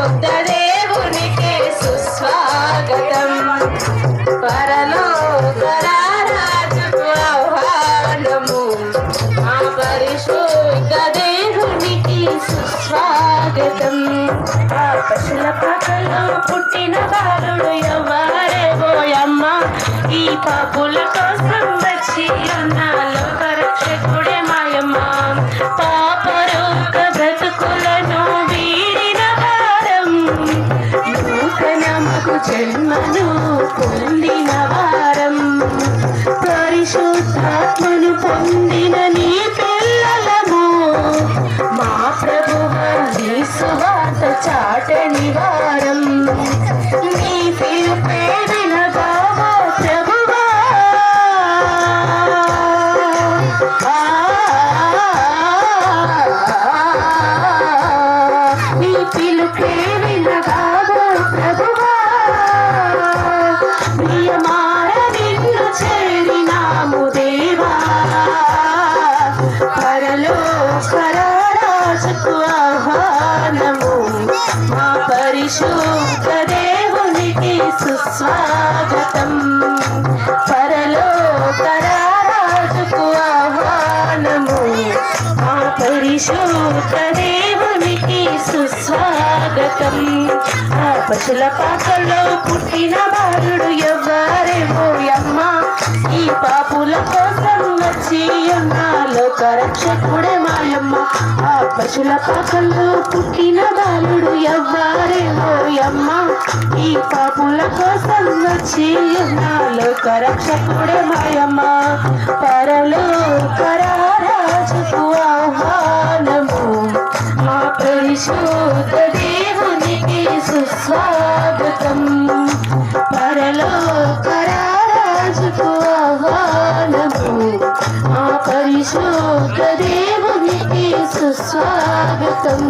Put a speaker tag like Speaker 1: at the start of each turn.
Speaker 1: పరిశుద్ధ దేవునికి సుస్వాగతం. పరలోక రాజుకు ఆహ్వానము, మా పరిశుద్ధ దేవునికి సుస్వాగతం. ఆ పశుల పాకలో పుట్టిన బాలుడు ఎవరే పోయమ్మ, ఈ పాపుల కోసం వచ్చి ఉన్నాలో రక్షకుడే మాయమ్మ. పాపరూక బ్రతుకులను వీడిన వారం, నూతనముకు జన్మను పొందిన వారం, పరిశుద్ధాత్మను పొందిన నీ పిల్లలము. మా ప్రభువు నీ సువార్త చాటని వారం, నీ పిలుపే వినగావో ప్రభువా. నీ పిలుపే వినగావో ప్రభువా. ప్రియమార నిన్ను చేరినాము దేవా, పరలోక రాజుకు ఆహ్వానము, మా పరిశుద్ధ దేవునికి సుస్వాగతం. పరలోక రాజుకు ఆహ్వానము, మా పరిశుద్ధ దేవునికి సుస్వాగతం. ఆ పశుల పాకల్లో పుట్టిన బాలుడు ఎవ్వరేమో అమ్మ, ఈ పాపుల కోసం వచ్చి ఉన్నాలో రక్షకుడే మాయమ్మ. ఆ పశుల పాకల్లో పుట్టిన బాలుడు ఎవ్వరేమో అమ్మ, ఈ పాపుల కోసం వచ్చి ఉన్నాలో రక్షకుడే మాయమ్మ. పరలోక రాజుకు ఆహ్వానము, మా పరిశుద్ధ దేవునికి సుస్వాగతం. పరలోక రాజుకు ఆహ్వానము, మా పరిశుద్ధ దేవునికి సుస్వాగతం.